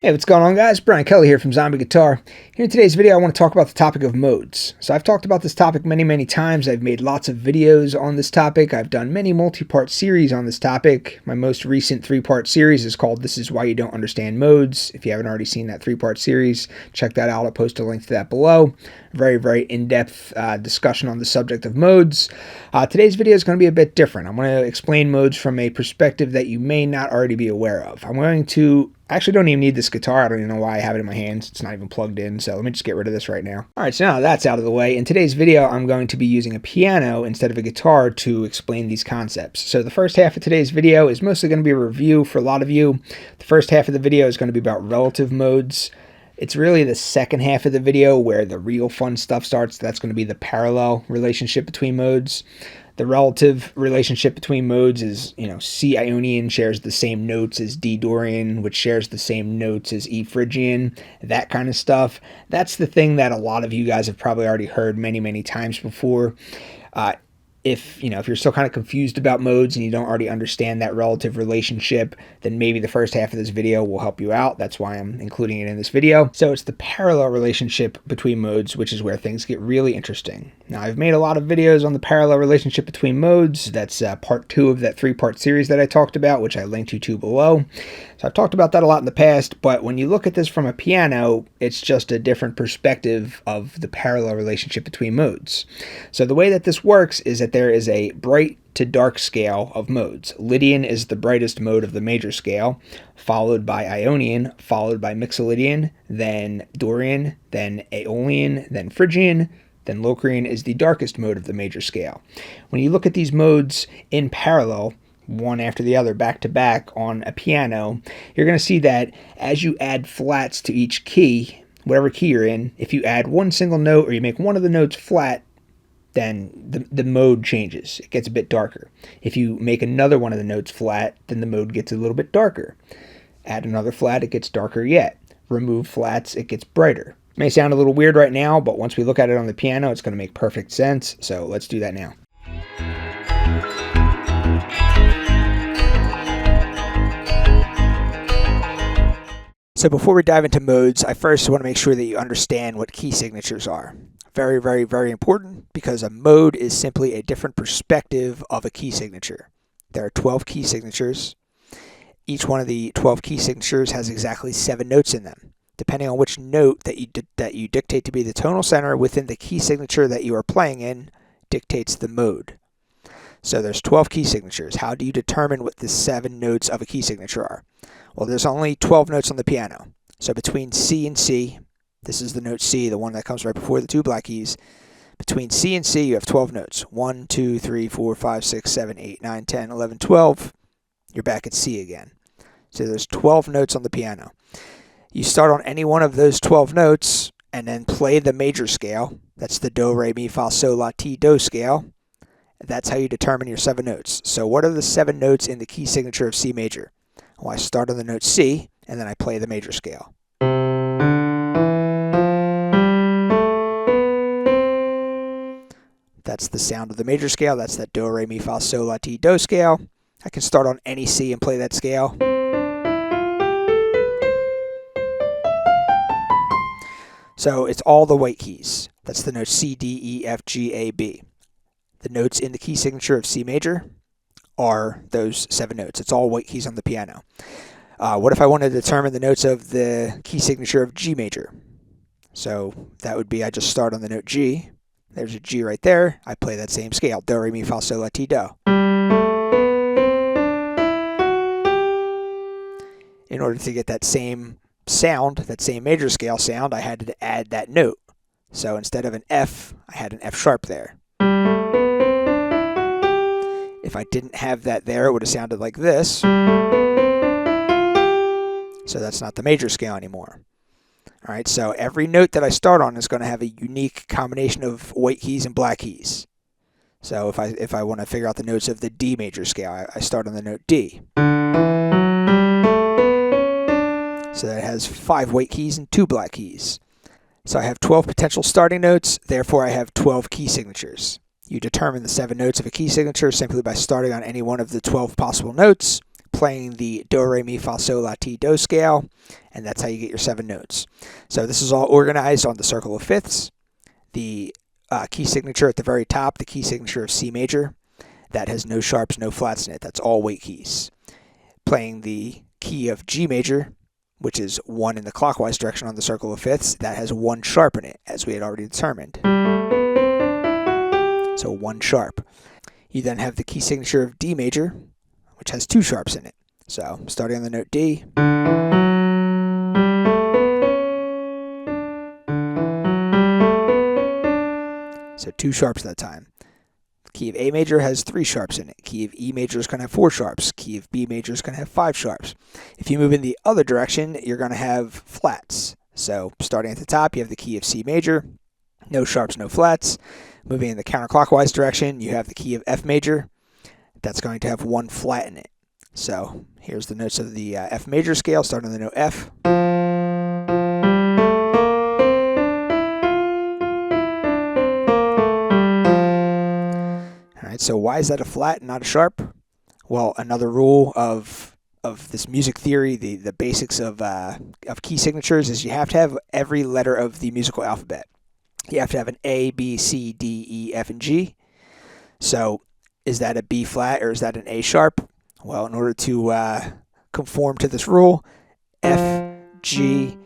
Hey, what's going on, guys? Brian Kelly here from Zombie Guitar. Here in today's video, I want to talk about the topic of modes. So I've talked about this topic many times. I've made lots of videos on this topic. I've done many multi-part series on this topic. My most recent 3-part series is called This Is Why You Don't Understand Modes. If you haven't already seen that 3-part series, check that out. I'll post a link to that below. Very in-depth discussion on the subject of modes. Today's video is going to be a bit different. I'm going to explain modes from a perspective that you may not already be aware of. I actually don't even need this guitar. I don't even know why I have it in my hands. It's not even plugged in, so let me just get rid of this right now. Alright, so now that's out of the way. In today's video, I'm going to be using a piano instead of a guitar to explain these concepts. So the first half of today's video is mostly going to be a review for a lot of you. The first half of the video is going to be about relative modes. It's really the second half of the video where the real fun stuff starts. That's going to be the parallel relationship between modes. The relative relationship between modes is, C Ionian shares the same notes as D Dorian, which shares the same notes as E Phrygian, that kind of stuff. That's the thing that a lot of you guys have probably already heard many times before. If you're still kind of confused about modes and you don't already understand that relative relationship, then maybe the first half of this video will help you out. That's why I'm including it in this video. So it's the parallel relationship between modes, which is where things get really interesting. Now, I've made a lot of videos on the parallel relationship between modes. That's part 2 of that 3-part series that I talked about, which I linked you to below. So I've talked about that a lot in the past, but when you look at this from a piano, it's just a different perspective of the parallel relationship between modes. So the way that this works is that there is a bright to dark scale of modes. Lydian is the brightest mode of the major scale, followed by Ionian, followed by Mixolydian, then Dorian, then Aeolian, then Phrygian, then Locrian is the darkest mode of the major scale. When you look at these modes in parallel, one after the other, back to back on a piano, you're going to see that as you add flats to each key, whatever key you're in, if you add one single note or you make one of the notes flat, then the mode changes. It gets a bit darker. If you make another one of the notes flat, then the mode gets a little bit darker. Add another flat, it gets darker yet. Remove flats, it gets brighter. It may sound a little weird right now, but once we look at it on the piano, it's going to make perfect sense. So let's do that now. So before we dive into modes, I first want to make sure that you understand what key signatures are. Very important, because a mode is simply a different perspective of a key signature. There are 12 key signatures. Each one of the 12 key signatures has exactly 7 notes in them. Depending on which note that you dictate to be the tonal center within the key signature that you are playing in dictates the mode. So there's 12 key signatures. How do you determine what the 7 notes of a key signature are? Well, there's only 12 notes on the piano. So between C and C, this is the note C, the one that comes right before the 2 black keys. Between C and C, you have 12 notes. 1, 2, 3, 4, 5, 6, 7, 8, 9, 10, 11, 12. You're back at C again. So there's 12 notes on the piano. You start on any one of those 12 notes and then play the major scale. That's the Do, Re, Mi, Fa, Sol, La, Ti, Do scale. That's how you determine your 7 notes. So what are the 7 notes in the key signature of C major? Well, I start on the note C, and then I play the major scale. That's the sound of the major scale. That's that Do, Re, Mi, Fa, Sol, La, Ti, Do scale. I can start on any C and play that scale. So it's all the white keys. That's the notes C, D, E, F, G, A, B. The notes in the key signature of C major are those 7 notes. It's all white keys on the piano. What if I want to determine the notes of the key signature of G major? So that would be, I just start on the note G. There's a G right there. I play that same scale. Do, Re, Mi, Fa, Sol, La, Ti, Do. In order to get that same sound, that same major scale sound, I had to add that note. So instead of an F, I had an F sharp there. If I didn't have that there, it would have sounded like this. So that's not the major scale anymore. All right, so every note that I start on is going to have a unique combination of white keys and black keys. So if I want to figure out the notes of the D major scale, I start on the note D. So that has 5 white keys and 2 black keys. So I have 12 potential starting notes, therefore I have 12 key signatures. You determine the 7 notes of a key signature simply by starting on any one of the 12 possible notes, playing the do, re, mi, fa, sol, la, ti, do scale, and that's how you get your 7 notes. So this is all organized on the circle of fifths. The key signature at the very top, the key signature of C major, that has no sharps, no flats in it. That's all weight keys. Playing the key of G major, which is 1 in the clockwise direction on the circle of fifths, that has 1 sharp in it, as we had already determined. So 1 sharp. You then have the key signature of D major, which has 2 sharps in it. So starting on the note D, so 2 sharps that time. The key of A major has 3 sharps in it. Key of E major is going to have 4 sharps. Key of B major is going to have 5 sharps. If you move in the other direction, you're going to have flats. So starting at the top, you have the key of C major, no sharps, no flats. Moving in the counterclockwise direction, you have the key of F major. That's going to have 1 flat in it. So here's the notes of the F major scale, starting on the note F. All right, so why is that a flat and not a sharp? Well, another rule of this music theory, the basics of key signatures, is you have to have every letter of the musical alphabet. You have to have an A, B, C, D, E, F, and G. So is that a B flat or is that an A sharp? Well, in order to conform to this rule, F, G,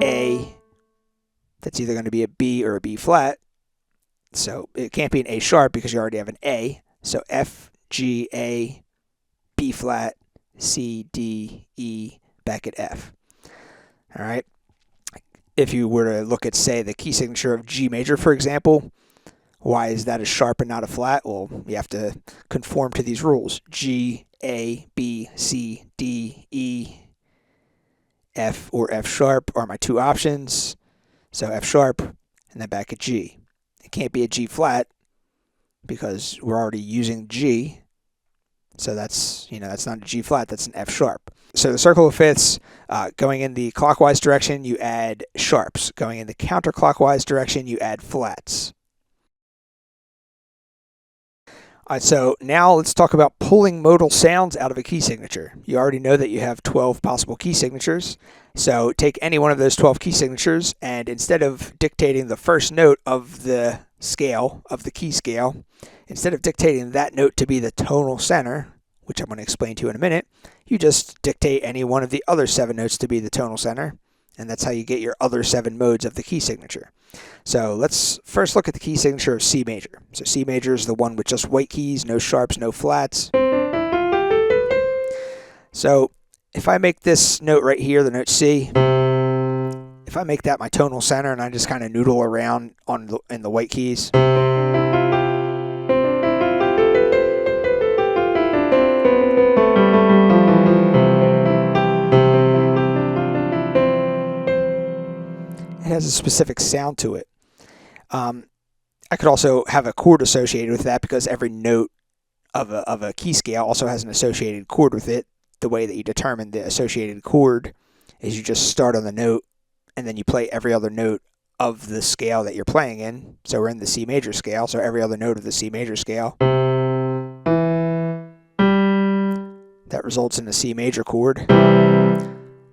A, that's either going to be a B or a B flat. So it can't be an A sharp because you already have an A. So F, G, A, B flat, C, D, E, back at F. All right. If you were to look at, say, the key signature of G major, for example, why is that a sharp and not a flat? Well, you have to conform to these rules. G, A, B, C, D, E, F, or F sharp are my 2 options. So F sharp, and then back at G. It can't be a G flat because we're already using G. So that's not a G flat, that's an F sharp. So the circle of fifths, going in the clockwise direction, you add sharps. Going in the counterclockwise direction, you add flats. All right, so now let's talk about pulling modal sounds out of a key signature. You already know that you have 12 possible key signatures. So take any one of those 12 key signatures, and instead of dictating the first note of the scale, of the key scale, instead of dictating that note to be the tonal center, which I'm going to explain to you in a minute, you just dictate any one of the other 7 notes to be the tonal center, and that's how you get your other 7 modes of the key signature. So let's first look at the key signature of C major. So C major is the one with just white keys, no sharps, no flats. So if I make this note right here, the note C, if I make that my tonal center and I just kind of noodle around in the white keys, it has a specific sound to it. I could also have a chord associated with that because every note of a key scale also has an associated chord with it. The way that you determine the associated chord is you just start on the note and then you play every other note of the scale that you're playing in. So we're in the C major scale, so every other note of the C major scale. That results in a C major chord.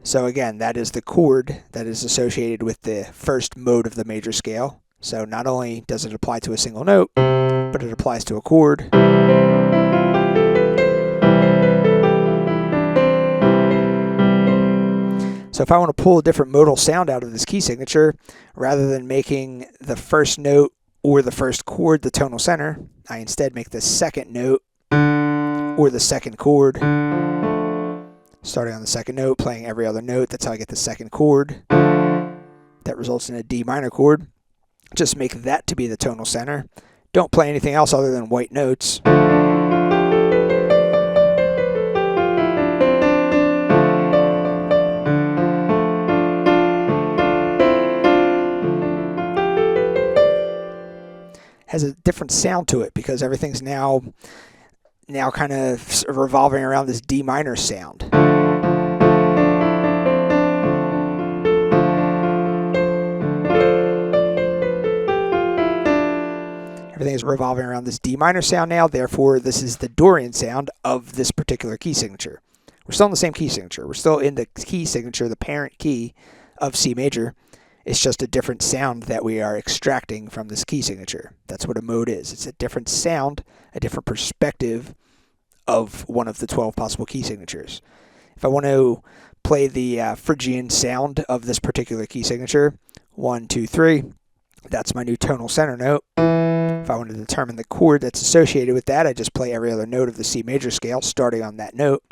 So again, that is the chord that is associated with the first mode of the major scale. So not only does it apply to a single note, but it applies to a chord. So if I want to pull a different modal sound out of this key signature, rather than making the first note or the first chord the tonal center, I instead make the second note or the second chord. Starting on the second note, playing every other note, that's how I get the second chord. That results in a D minor chord. Just make that to be the tonal center. Don't play anything else other than white notes. Has a different sound to it because everything's now kind of revolving around this D minor sound. Everything is revolving around this D minor sound now, therefore this is the Dorian sound of this particular key signature. We're still in the same key signature. We're still in the key signature, the parent key of C major. It's just a different sound that we are extracting from this key signature. That's what a mode is. It's a different sound, a different perspective of one of the 12 possible key signatures. If I want to play the Phrygian sound of this particular key signature, 1, 2, 3, that's my new tonal center note. If I want to determine the chord that's associated with that, I just play every other note of the C major scale starting on that note.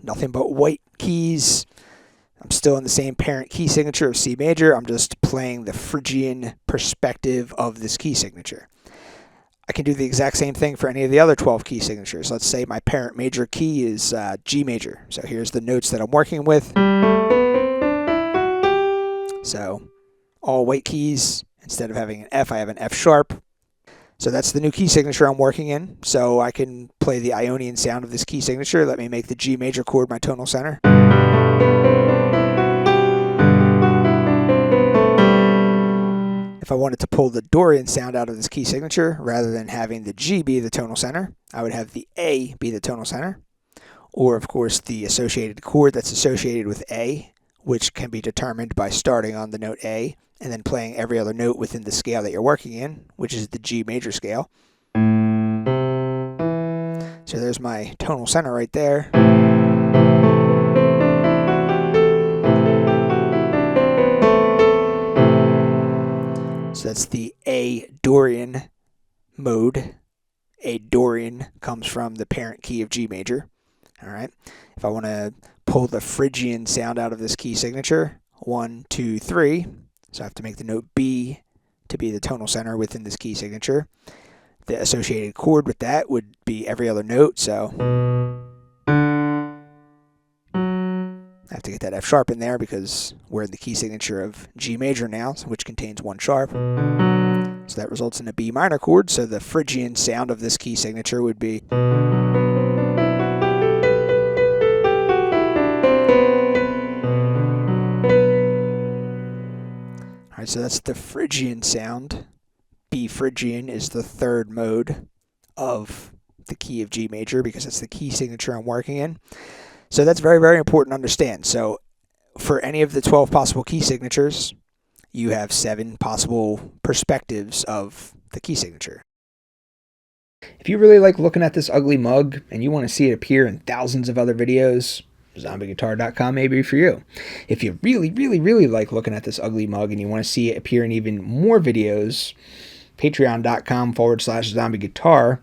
Nothing but white keys. I'm still in the same parent key signature of C major. I'm just playing the Phrygian perspective of this key signature. I can do the exact same thing for any of the other 12 key signatures. Let's say my parent major key is G major. So here's the notes that I'm working with. So all white keys. Instead of having an F, I have an F sharp. So that's the new key signature I'm working in. So I can play the Ionian sound of this key signature. Let me make the G major chord my tonal center. If I wanted to pull the Dorian sound out of this key signature, rather than having the G be the tonal center, I would have the A be the tonal center. Or, of course, the associated chord that's associated with A, which can be determined by starting on the note A and then playing every other note within the scale that you're working in, which is the G major scale. So there's my tonal center right there. So that's the A Dorian mode. A Dorian comes from the parent key of G major. All right. If I want to pull the Phrygian sound out of this key signature, 1, 2, 3. So I have to make the note B to be the tonal center within this key signature. The associated chord with that would be every other note. So I have to get that F sharp in there because we're in the key signature of G major now, which contains 1 sharp. So that results in a B minor chord. So the Phrygian sound of this key signature would be. All right, so that's the Phrygian sound. B Phrygian is the third mode of the key of G major because it's the key signature I'm working in. So that's very, very important to understand. So for any of the 12 possible key signatures, you have 7 possible perspectives of the key signature. If you really like looking at this ugly mug and you want to see it appear in thousands of other videos, ZombieGuitar.com may be for you. If you really, really, really like looking at this ugly mug and you want to see it appear in even more videos, Patreon.com/ZombieGuitar.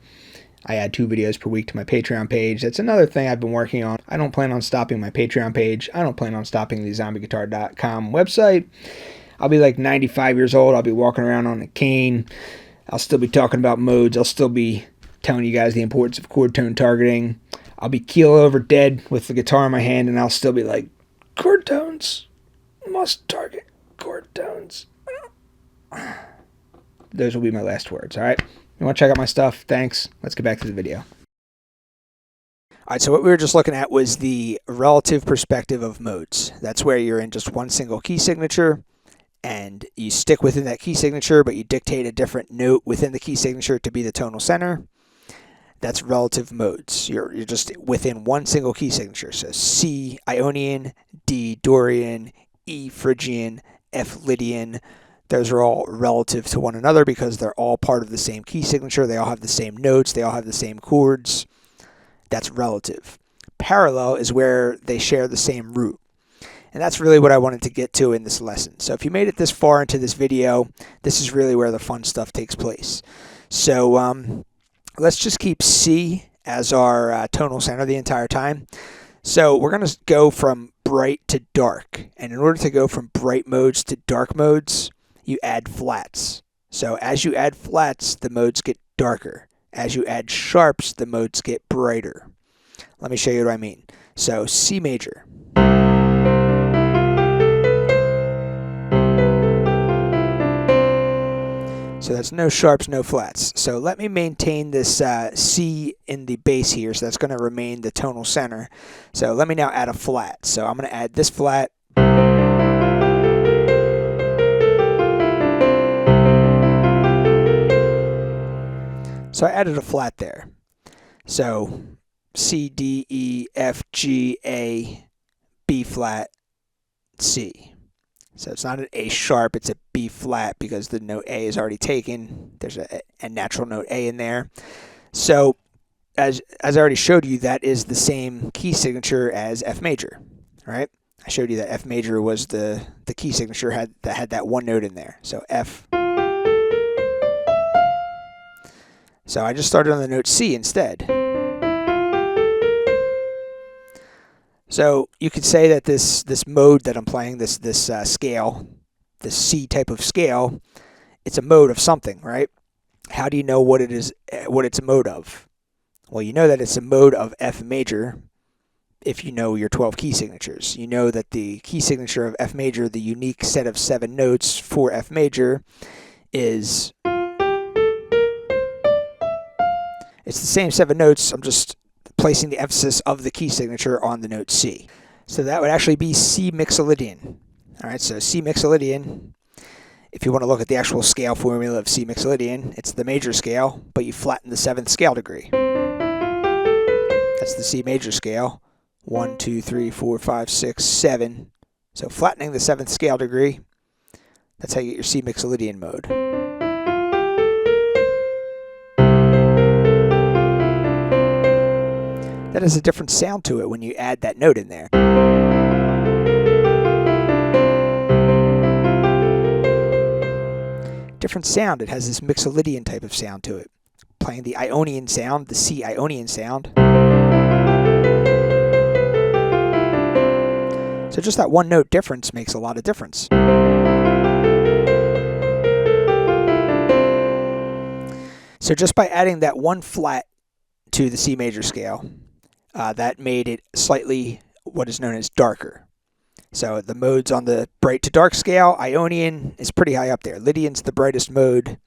I add 2 videos per week to my Patreon page. That's another thing I've been working on. I don't plan on stopping my Patreon page. I don't plan on stopping the ZombieGuitar.com website. I'll be like 95 years old. I'll be walking around on a cane. I'll still be talking about modes. I'll still be telling you guys the importance of chord tone targeting. I'll be keel over dead with the guitar in my hand, and I'll still be like, chord tones. Must target chord tones. Those will be my last words, all right? You want to check out my stuff? Thanks. Let's get back to the video. All right, so what we were just looking at was the relative perspective of modes. That's where you're in just one single key signature, and you stick within that key signature, but you dictate a different note within the key signature to be the tonal center. That's relative modes. You're just within one single key signature. So C Ionian, D Dorian, E Phrygian, F Lydian. Those are all relative to one another because they're all part of the same key signature. They all have the same notes. They all have the same chords. That's relative. Parallel is where they share the same root. And that's really what I wanted to get to in this lesson. So if you made it this far into this video, this is really where the fun stuff takes place. So let's just keep C as our tonal center the entire time. So we're going to go from bright to dark. And in order to go from bright modes to dark modes, you add flats. So as you add flats, the modes get darker. As you add sharps, the modes get brighter. Let me show you what I mean. So C major. So that's no sharps, no flats. So let me maintain this C in the bass here. So that's going to remain the tonal center. So let me now add a flat. So I'm going to add this flat. So I added a flat there. So C, D, E, F, G, A, B flat, C. So it's not an A sharp, it's a B flat because the note A is already taken. There's a natural note A in there. So as I already showed you, that is the same key signature as F major, right? I showed you that F major was the key signature that had that one note in there. So F. So I just started on the note C instead. So you could say that this mode that I'm playing, this scale, this C type of scale, it's a mode of something, right? How do you know what it is, what it's a mode of? Well, you know that it's a mode of F major if you know your 12 key signatures. You know that the key signature of F major, the unique set of 7 notes for F major, is it's the same 7 notes. I'm just placing the emphasis of the key signature on the note C. So that would actually be C mixolydian. All right, so C mixolydian, if you want to look at the actual scale formula of C mixolydian, it's the major scale, but you flatten the 7th scale degree. That's the C major scale. 1, 2, 3, 4, 5, 6, 7. So flattening the 7th scale degree, that's how you get your C mixolydian mode. That has a different sound to it when you add that note in there. Different sound. It has this mixolydian type of sound to it. Playing the Ionian sound, the C Ionian sound. So just that one note difference makes a lot of difference. So just by adding that one flat to the C major scale, that made it slightly what is known as darker. So the modes on the bright to dark scale, Ionian is pretty high up there. Lydian's the brightest mode,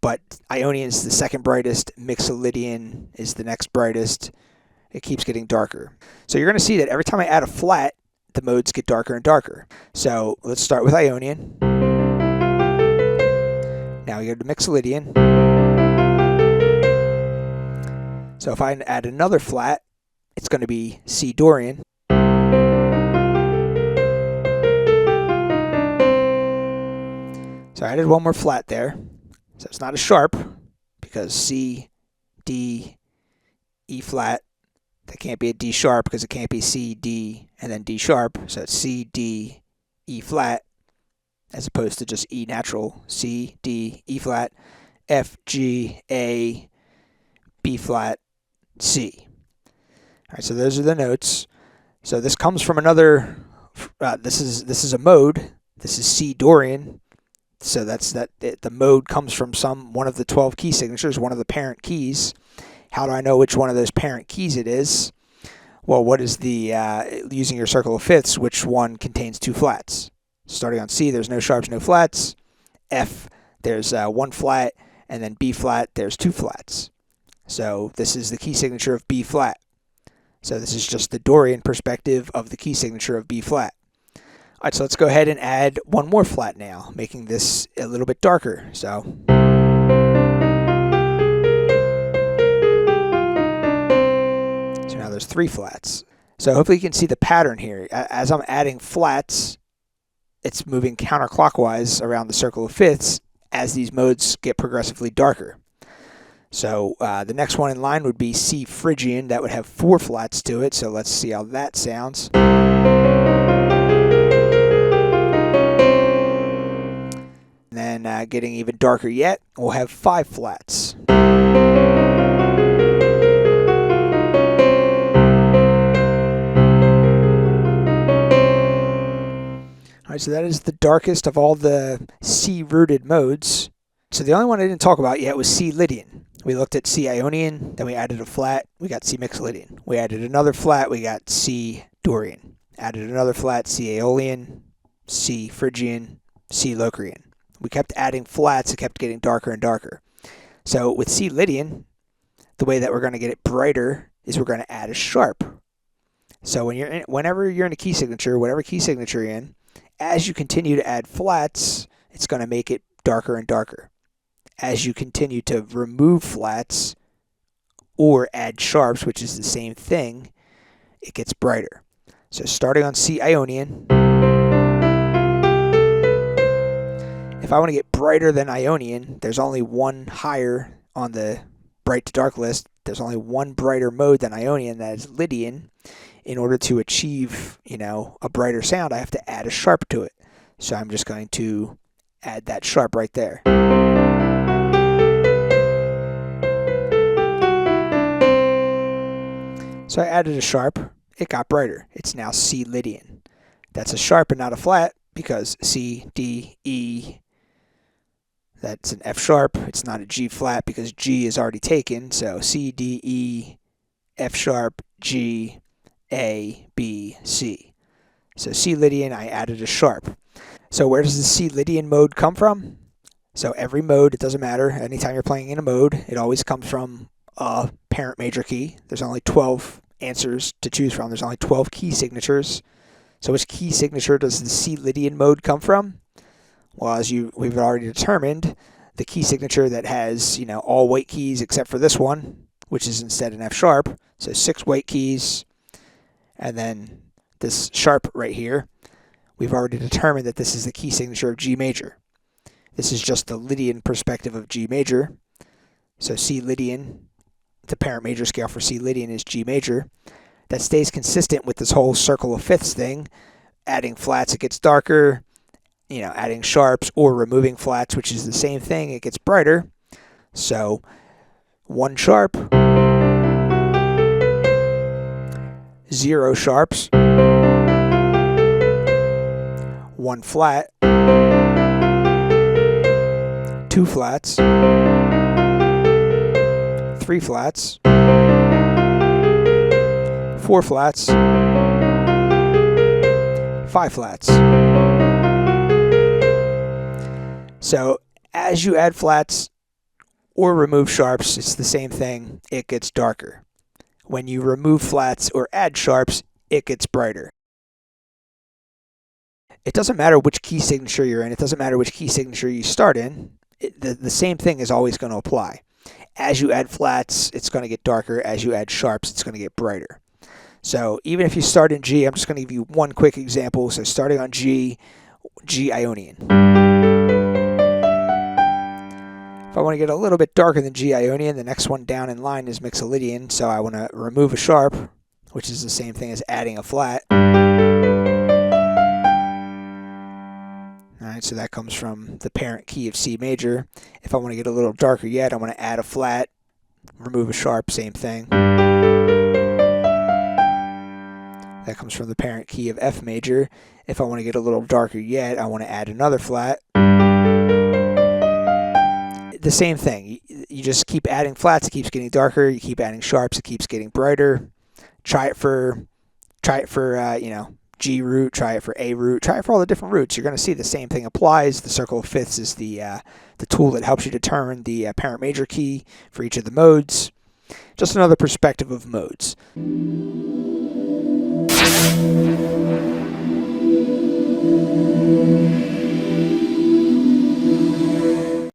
but Ionian's the second brightest. Mixolydian is the next brightest. It keeps getting darker. So you're going to see that every time I add a flat, the modes get darker and darker. So let's start with Ionian. Now we go to Mixolydian. So if I add another flat, it's going to be C Dorian. So I added one more flat there. So it's not a sharp because C, D, E flat. That can't be a D sharp because it can't be C, D, and then D sharp. So it's C, D, E flat as opposed to just E natural. C, D, E flat, F, G, A, B flat, C. All right, so those are the notes. So this comes from another. This is a mode. This is C Dorian. So that's that. The mode comes from one of the 12 key signatures, one of the parent keys. How do I know which one of those parent keys it is? Well, what is the using your circle of fifths? Which one contains 2 flats? Starting on C, there's no sharps, no flats. F, there's 1 flat, and then B flat, there's 2 flats. So this is the key signature of B flat. So this is just the Dorian perspective of the key signature of B flat. All right, so let's go ahead and add one more flat now, making this a little bit darker. So now there's 3 flats. So hopefully you can see the pattern here. As I'm adding flats, it's moving counterclockwise around the circle of fifths as these modes get progressively darker. So the next one in line would be C Phrygian. That would have 4 flats to it. So let's see how that sounds. And then getting even darker yet, we'll have 5 flats. All right, so that is the darkest of all the C-rooted modes. So the only one I didn't talk about yet was C Lydian. We looked at C Ionian, then we added a flat, we got C Mixolydian. We added another flat, we got C Dorian. Added another flat, C Aeolian, C Phrygian, C Locrian. We kept adding flats, it kept getting darker and darker. So with C Lydian, the way that we're going to get it brighter is we're going to add a sharp. So whenever you're in a key signature, whatever key signature you're in, as you continue to add flats, it's going to make it darker and darker. As you continue to remove flats, or add sharps, which is the same thing, it gets brighter. So starting on C Ionian, if I want to get brighter than Ionian, there's only one higher on the bright to dark list. There's only one brighter mode than Ionian, that is Lydian. In order to achieve, a brighter sound, I have to add a sharp to it. So I'm just going to add that sharp right there. So I added a sharp, it got brighter. It's now C Lydian. That's a sharp and not a flat, because C, D, E, that's an F sharp. It's not a G flat because G is already taken. So C, D, E, F sharp, G, A, B, C. So C Lydian, I added a sharp. So where does the C Lydian mode come from? So every mode, it doesn't matter. Anytime you're playing in a mode, it always comes from a parent major key. There's only 12 answers to choose from. There's only 12 key signatures. So which key signature does the C Lydian mode come from? Well, as we've already determined, the key signature that has, all white keys except for this one, which is instead an F sharp. So 6 white keys, and then this sharp right here. We've already determined that this is the key signature of G major. This is just the Lydian perspective of G major. So C Lydian, the parent major scale for C Lydian is G major. That stays consistent with this whole circle of fifths thing. Adding flats, it gets darker. Adding sharps or removing flats, which is the same thing, it gets brighter. So 1 sharp, 0 sharps, 1 flat, 2 flats, 3 flats, 4 flats, 5 flats. So as you add flats or remove sharps, it's the same thing, it gets darker. When you remove flats or add sharps, it gets brighter. It doesn't matter which key signature you're in, it doesn't matter which key signature you start in, the same thing is always going to apply. As you add flats, it's going to get darker. As you add sharps, it's going to get brighter. So even if you start in G, I'm just going to give you one quick example. So starting on G, G Ionian. If I want to get a little bit darker than G Ionian, the next one down in line is Mixolydian. So I want to remove a sharp, which is the same thing as adding a flat. Alright, so that comes from the parent key of C major. If I want to get a little darker yet, I want to add a flat, remove a sharp, same thing. That comes from the parent key of F major. If I want to get a little darker yet, I want to add another flat. The same thing. You just keep adding flats, it keeps getting darker. You keep adding sharps, it keeps getting brighter. Try it for G root, try it for A root, try it for all the different roots. You're going to see the same thing applies. The circle of fifths is the tool that helps you determine the parent major key for each of the modes. Just another perspective of modes.